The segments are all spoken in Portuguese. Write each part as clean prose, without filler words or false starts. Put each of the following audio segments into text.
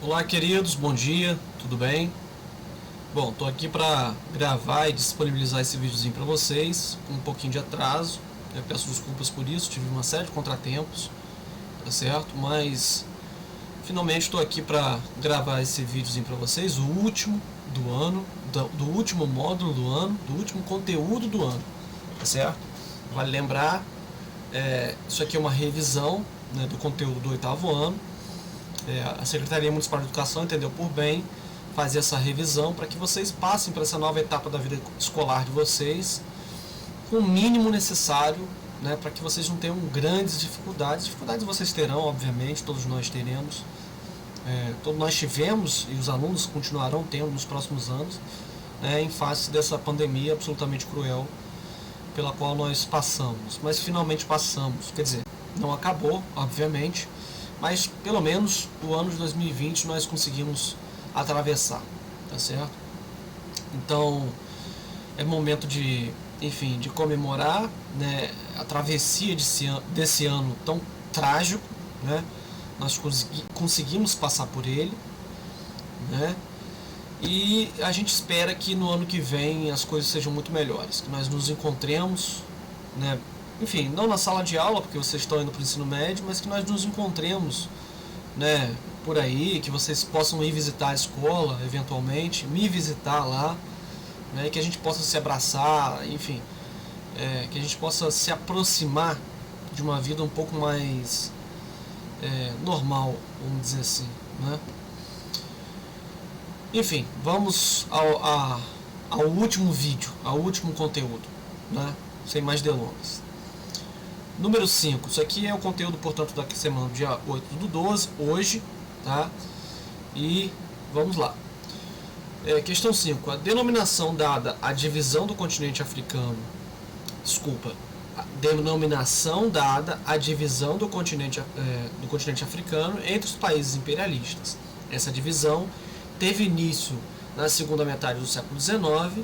Olá, queridos, bom dia, tudo bem? Bom, tô aqui para gravar e disponibilizar esse videozinho para vocês com um pouquinho de atraso. Eu peço desculpas por isso, tive uma série de contratempos, tá certo? Mas finalmente estou aqui para gravar esse videozinho para vocês, o último do ano, do último módulo do ano, do último conteúdo do ano, tá certo? Vale lembrar, isso aqui é uma revisão, né, do conteúdo do oitavo ano. A Secretaria Municipal de Educação entendeu por bem fazer essa revisão para que vocês passem para essa nova etapa da vida escolar de vocês com o mínimo necessário, né, para que vocês não tenham grandes dificuldades. Dificuldades vocês terão, obviamente, todos nós teremos, todos nós tivemos e os alunos continuarão tendo nos próximos anos, né, em face dessa pandemia absolutamente cruel pela qual nós passamos. Mas finalmente passamos, quer dizer, não acabou, obviamente, mas pelo menos o ano de 2020 nós conseguimos atravessar, tá certo? Então é momento de, enfim, de comemorar, né, a travessia desse ano tão trágico, né? Nós conseguimos passar por ele, né? E a gente espera que no ano que vem as coisas sejam muito melhores, que nós nos encontremos, né? Enfim, não na sala de aula, porque vocês estão indo para o ensino médio, mas que nós nos encontremos, né, por aí, que vocês possam ir visitar a escola, eventualmente, me visitar lá, né, que a gente possa se abraçar, enfim, que a gente possa se aproximar de uma vida um pouco mais normal, vamos dizer assim, né? Enfim, vamos ao último vídeo, ao último conteúdo, né, sem mais delongas. Número 5, isso aqui é o conteúdo, portanto, da semana, dia 8/12, hoje, tá? E vamos lá. Questão 5, a denominação dada à divisão do continente africano, a denominação dada à divisão do continente africano entre os países imperialistas. Essa divisão teve início na segunda metade do século XIX,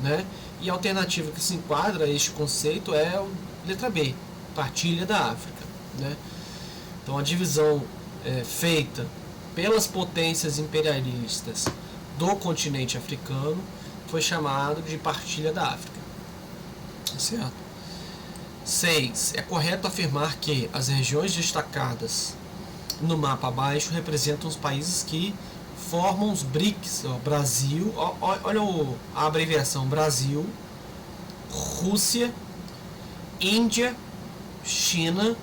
né? E a alternativa que se enquadra a este conceito é a letra B, partilha da África, né? Então a divisão feita pelas potências imperialistas do continente africano foi chamada de partilha da África, certo? 6. É correto afirmar que as regiões destacadas no mapa abaixo representam os países que formam os BRICS, Brasil, olha a abreviação: Brasil, Rússia, Índia, China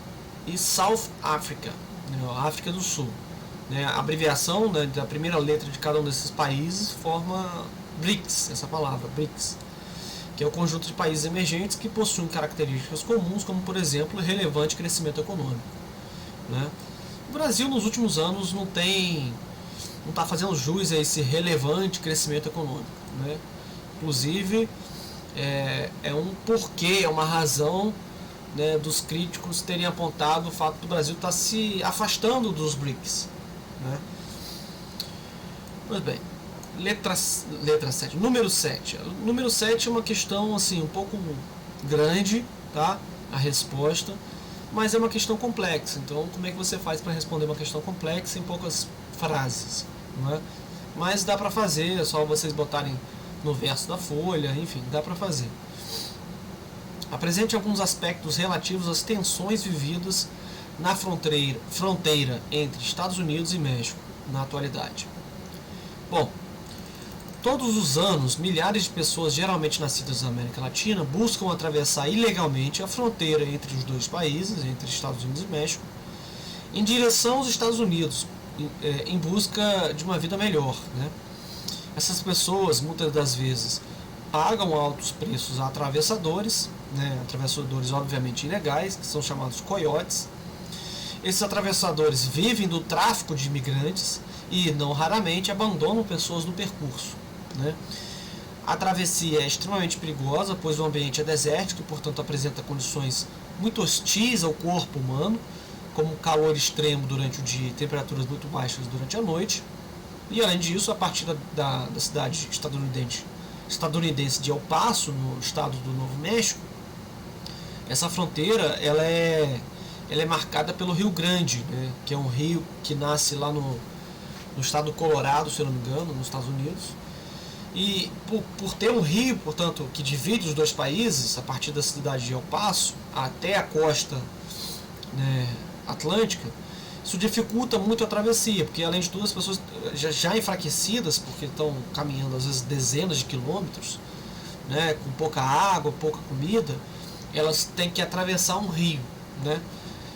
e South Africa, né, África do Sul, né? A abreviação, né, da primeira letra de cada um desses países forma BRICS, essa palavra, BRICS, que é o conjunto de países emergentes que possuem características comuns, como, por exemplo, relevante crescimento econômico, né? O Brasil, nos últimos anos, não está fazendo jus a esse relevante crescimento econômico, né? Inclusive, é um porquê, é uma razão, né, dos críticos terem apontado o fato do Brasil estar se afastando dos BRICS, né? Pois bem, letra 7, número 7. Número 7 é uma questão assim, um pouco grande, tá? A resposta, mas é uma questão complexa. Então, como é que você faz para responder uma questão complexa em poucas frases, não é? Mas dá para fazer, é só vocês botarem no verso da folha, enfim, dá para fazer. Apresente alguns aspectos relativos às tensões vividas na fronteira entre Estados Unidos e México na atualidade. Bom, todos os anos, milhares de pessoas, geralmente nascidas na América Latina, buscam atravessar ilegalmente a fronteira entre os dois países, entre Estados Unidos e México, em direção aos Estados Unidos, em busca de uma vida melhor, né? Essas pessoas, muitas das vezes, pagam altos preços a atravessadores, né? Atravessadores obviamente ilegais, que são chamados coiotes. Esses atravessadores vivem do tráfico de imigrantes e, não raramente, abandonam pessoas no percurso, né? A travessia é extremamente perigosa, pois o ambiente é desértico e, portanto, apresenta condições muito hostis ao corpo humano, como calor extremo durante o dia e temperaturas muito baixas durante a noite. E, além disso, a partir da cidade estadunidense de El Paso, no estado do Novo México, essa fronteira ela é marcada pelo Rio Grande, né, que é um rio que nasce lá no estado do Colorado, se eu não me engano, nos Estados Unidos. E por ter um rio, portanto, que divide os dois países, a partir da cidade de El Paso até a costa, né, atlântica, isso dificulta muito a travessia, porque além de tudo as pessoas já enfraquecidas, porque estão caminhando às vezes dezenas de quilômetros, né, com pouca água, pouca comida, elas têm que atravessar um rio, né?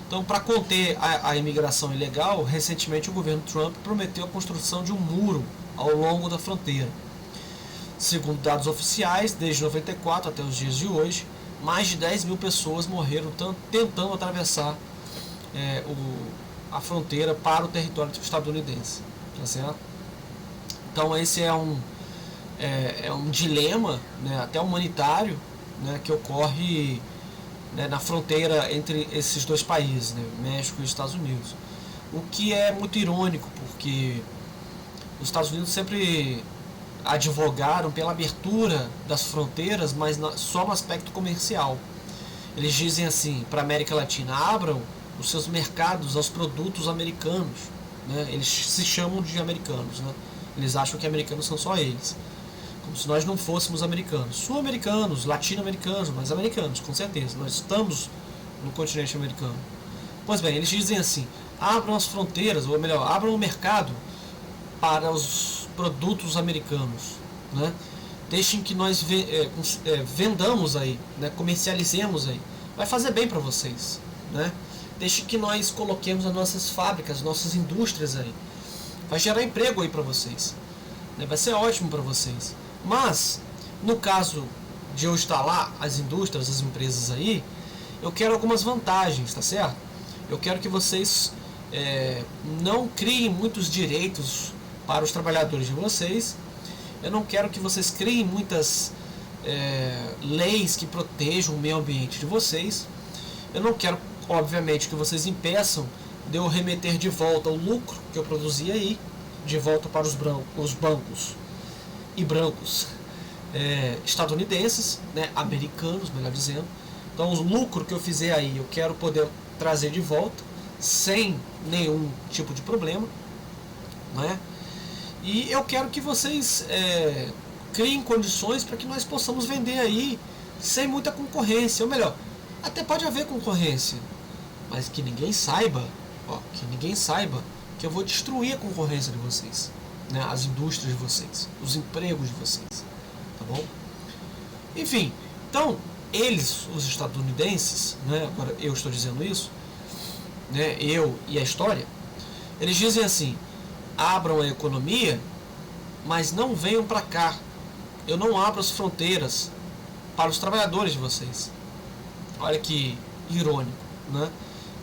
Então, para conter a imigração ilegal, recentemente o governo Trump prometeu a construção de um muro ao longo da fronteira. Segundo dados oficiais, desde 94 até os dias de hoje, mais de 10 mil pessoas morreram tentando atravessar a fronteira para o território estadunidense. Tá certo? Então esse é um dilema, né, até humanitário, né, que ocorre, né, na fronteira entre esses dois países, né, México e Estados Unidos. O que é muito irônico, porque os Estados Unidos sempre advogaram pela abertura das fronteiras, mas só no aspecto comercial. Eles dizem assim, para a América Latina, abram os seus mercados aos produtos americanos, né? Eles se chamam de americanos, né? Eles acham que americanos são só eles, como se nós não fôssemos americanos, sul-americanos, latino-americanos, mas americanos, com certeza, nós estamos no continente americano. Pois bem, eles dizem assim, abram as fronteiras, ou melhor, abram o mercado para os produtos americanos, né? Deixem que nós vendamos aí, né? Comercializemos aí, vai fazer bem para vocês, né? Deixem que nós coloquemos as nossas fábricas, nossas indústrias aí, vai gerar emprego aí para vocês, né? Vai ser ótimo para vocês. Mas no caso de eu instalar as indústrias, as empresas aí, eu quero algumas vantagens, tá certo? Eu quero que vocês não criem muitos direitos para os trabalhadores de vocês. Eu não quero que vocês criem muitas leis que protejam o meio ambiente de vocês. Eu não quero, obviamente, que vocês impeçam de eu remeter de volta o lucro que eu produzi aí, de volta para os bancos e brancos estadunidenses, né, americanos, melhor dizendo. Então, o lucro que eu fizer aí, eu quero poder trazer de volta, sem nenhum tipo de problema, né? E eu quero que vocês criem condições para que nós possamos vender aí sem muita concorrência. Ou melhor, até pode haver concorrência, mas que ninguém saiba, que eu vou destruir a concorrência de vocês, né? As indústrias de vocês, os empregos de vocês, tá bom? Enfim, então eles, os estadunidenses, né? Agora eu estou dizendo isso, né? Eu e a história, eles dizem assim: abram a economia, mas não venham para cá. Eu não abro as fronteiras para os trabalhadores de vocês. Olha que irônico, né?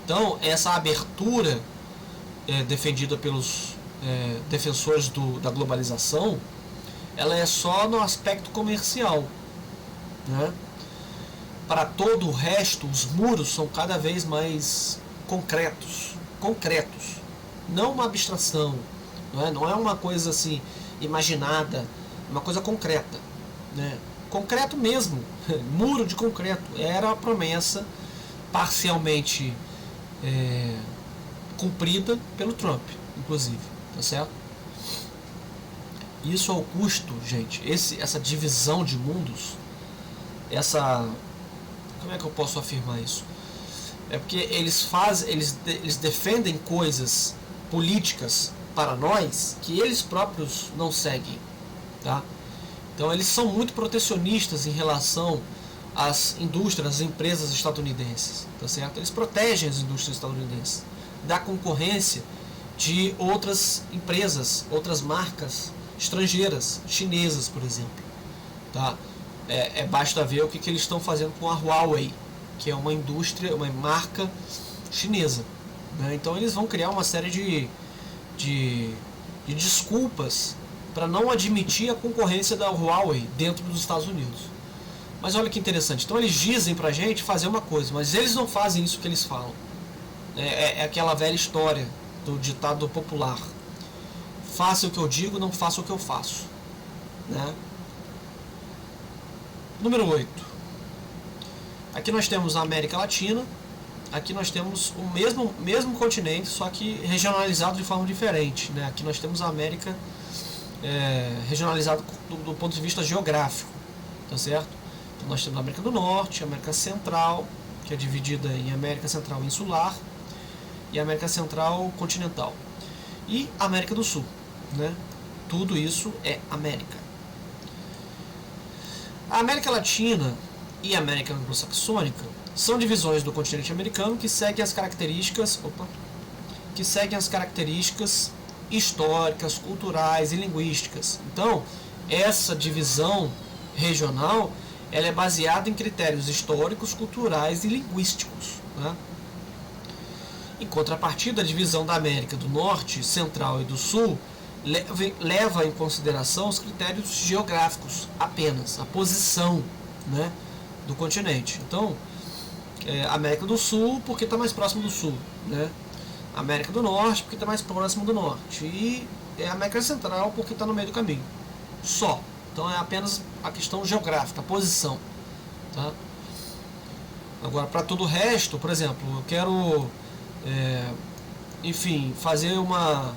Então, essa abertura defendida pelos defensores da globalização, ela é só no aspecto comercial, né? Para todo o resto, os muros são cada vez mais concretos, não uma abstração, não é uma coisa assim imaginada, uma coisa concreta, né? Concreto mesmo, muro de concreto, era a promessa parcialmente cumprida pelo Trump, inclusive, tá certo? Isso ao custo, gente, essa divisão de mundos, como é que eu posso afirmar isso? É porque eles defendem coisas políticas para nós que eles próprios não seguem, tá? Então eles são muito protecionistas em relação às indústrias, às empresas estadunidenses, tá certo? Eles protegem as indústrias estadunidenses da concorrência de outras empresas, outras marcas estrangeiras, chinesas, por exemplo, tá? Basta ver o que eles estão fazendo com a Huawei, que é uma indústria, uma marca chinesa, né? Então eles vão criar uma série de desculpas para não admitir a concorrência da Huawei dentro dos Estados Unidos. Mas olha que interessante, então eles dizem pra gente fazer uma coisa, mas eles não fazem isso que eles falam. É aquela velha história do ditado popular: faça o que eu digo, não faça o que eu faço, né? Número 8. Aqui nós temos a América Latina, aqui nós temos o mesmo continente, só que regionalizado de forma diferente, né? Aqui nós temos a América regionalizado do ponto de vista geográfico, tá certo? Então nós temos a América do Norte, a América Central, que é dividida em América Central Insular e América Central Continental, e a América do Sul, né? Tudo isso é América. A América Latina e a América Anglo-Saxônica são divisões do continente americano que seguem as características históricas, culturais e linguísticas. Então, essa divisão regional ela é baseada em critérios históricos, culturais e linguísticos, né? Em contrapartida, a divisão da América do Norte, Central e do Sul leva em consideração os critérios geográficos apenas, a posição, né, do continente. Então, América do Sul porque está mais próximo do Sul, né? América do Norte porque está mais próximo do Norte, e América Central porque está no meio do caminho. Só. Então é apenas a questão geográfica, a posição, tá? Agora, para todo o resto, por exemplo, eu quero fazer uma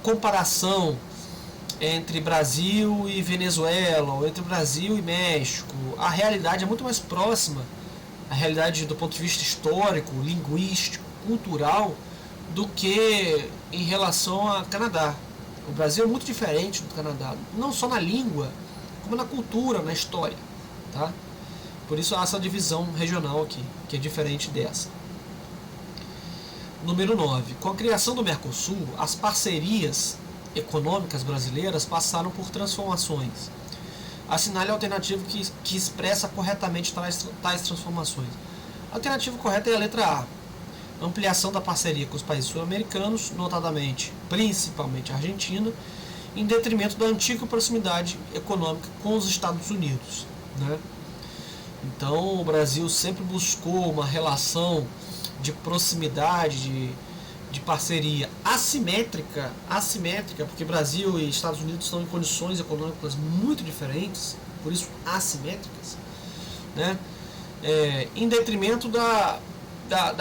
comparação entre Brasil e Venezuela, ou entre Brasil e México. A realidade é muito mais próxima, a realidade do ponto de vista histórico, linguístico, cultural, do que em relação ao Canadá. O Brasil é muito diferente do Canadá, não só na língua, como na cultura, na história, tá? Por isso há essa divisão regional aqui, que é diferente dessa. Número 9. Com a criação do Mercosul, as parcerias econômicas brasileiras passaram por transformações. Assinale a alternativa que expressa corretamente tais transformações. A alternativa correta é a letra A. Ampliação da parceria com os países sul-americanos, notadamente, principalmente a Argentina, em detrimento da antiga proximidade econômica com os Estados Unidos, né? Então, o Brasil sempre buscou uma relação de proximidade, de parceria assimétrica, porque Brasil e Estados Unidos estão em condições econômicas muito diferentes, por isso assimétricas, né? Em detrimento da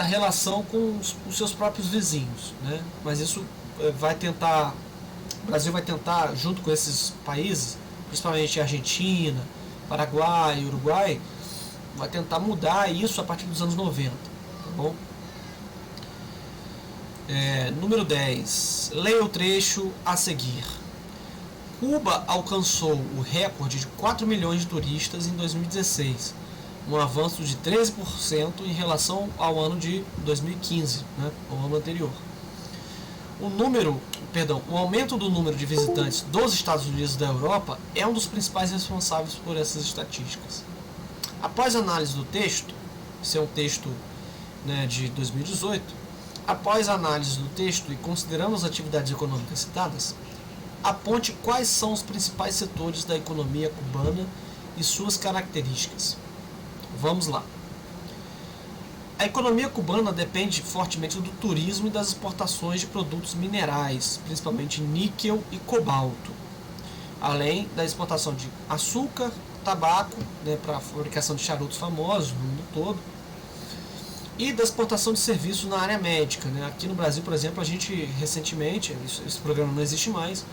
relação com os seus próprios vizinhos, né? Mas isso o Brasil vai tentar, junto com esses países, principalmente Argentina, Paraguai, Uruguai, vai tentar mudar isso a partir dos anos 90, tá bom? Número 10. Leia o trecho a seguir. Cuba alcançou o recorde de 4 milhões de turistas em 2016, um avanço de 13% em relação ao ano de 2015, né, ao ano anterior. O aumento do número de visitantes dos Estados Unidos e da Europa é um dos principais responsáveis por essas estatísticas. Após a análise do texto, esse é um texto, né, de 2018, após a análise do texto e considerando as atividades econômicas citadas, aponte quais são os principais setores da economia cubana e suas características. Vamos lá. A economia cubana depende fortemente do turismo e das exportações de produtos minerais, principalmente níquel e cobalto, além da exportação de açúcar, tabaco, né, para a fabricação de charutos famosos no mundo todo, e da exportação de serviços na área médica, né? Aqui no Brasil, por exemplo, a gente recentemente, esse programa não existe mais,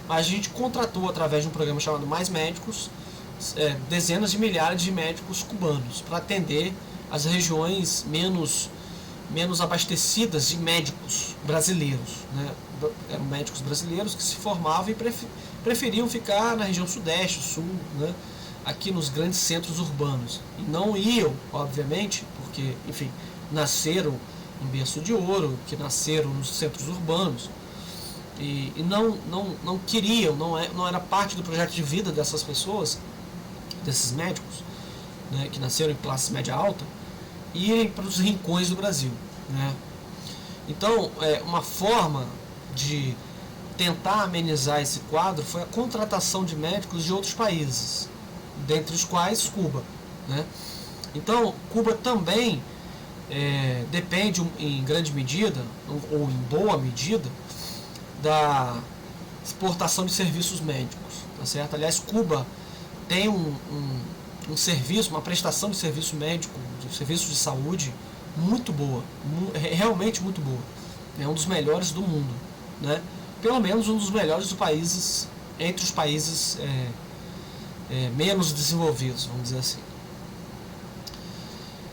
mas a gente contratou através de um programa chamado Mais Médicos, dezenas de milhares de médicos cubanos para atender as regiões menos abastecidas de médicos brasileiros, né? Eram médicos brasileiros que se formavam e preferiam ficar na região sudeste, sul, né? Aqui nos grandes centros urbanos, e não iam, obviamente, porque, enfim, nasceram em berço de ouro, que nasceram nos centros urbanos, e não queriam, não era parte do projeto de vida dessas pessoas, desses médicos, né, que nasceram em classe média alta, irem para os rincões do Brasil, né? Então, uma forma de tentar amenizar esse quadro foi a contratação de médicos de outros países, dentre os quais Cuba, né? Então, Cuba também depende em grande medida, ou em boa medida, da exportação de serviços médicos, tá certo? Aliás, Cuba tem um serviço, uma prestação de serviço médico, de serviço de saúde muito boa, realmente muito boa. É um dos melhores do mundo, né? Pelo menos um dos melhores dos países, entre os países menos desenvolvidos, vamos dizer assim.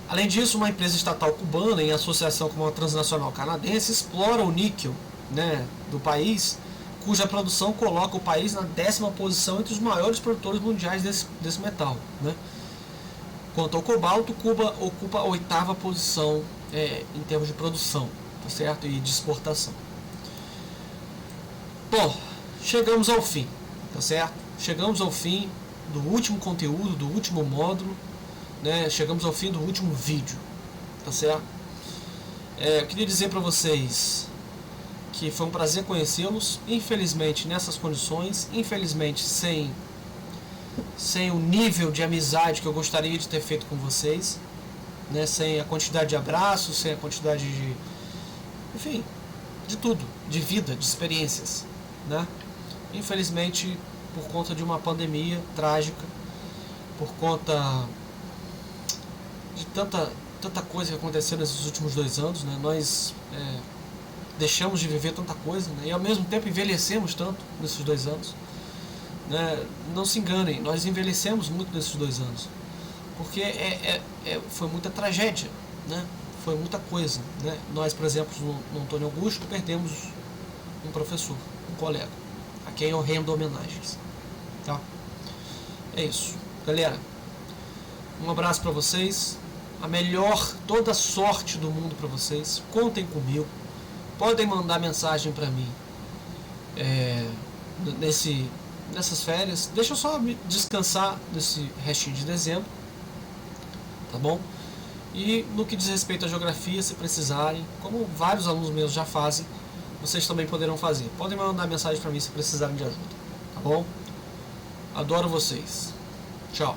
Além disso, uma empresa estatal cubana, em associação com uma transnacional canadense, explora o níquel, né, do país, cuja produção coloca o país na 10ª posição entre os maiores produtores mundiais desse metal, né? Quanto ao cobalto, Cuba ocupa a 8ª posição em termos de produção, tá certo? E de exportação. Bom, chegamos ao fim, tá certo? Chegamos ao fim do último conteúdo, do último módulo, né? Chegamos ao fim do último vídeo, tá certo? Eu queria dizer para vocês que foi um prazer conhecê-los, infelizmente nessas condições, infelizmente sem o nível de amizade que eu gostaria de ter feito com vocês, né? Sem a quantidade de abraços, sem a quantidade de, enfim, de tudo, de vida, de experiências, né? Infelizmente, por conta de uma pandemia trágica, por conta de tanta coisa que aconteceu nesses últimos 2 anos, né? Nós deixamos de viver tanta coisa, né? E ao mesmo tempo envelhecemos tanto nesses 2 anos, né? Não se enganem, nós envelhecemos muito nesses 2 anos, porque foi muita tragédia, né? Foi muita coisa, né? Nós, por exemplo, no Antônio Augusto, perdemos um professor, um colega, a quem eu rendo homenagens, tá? É isso, galera. Um abraço para vocês, toda a sorte do mundo para vocês. Contem comigo, podem mandar mensagem para mim nessas férias. Deixa eu só descansar nesse restinho de dezembro, tá bom? E no que diz respeito à geografia, se precisarem, como vários alunos meus já fazem, vocês também poderão fazer. Podem mandar mensagem para mim se precisarem de ajuda, tá bom? Adoro vocês. Tchau.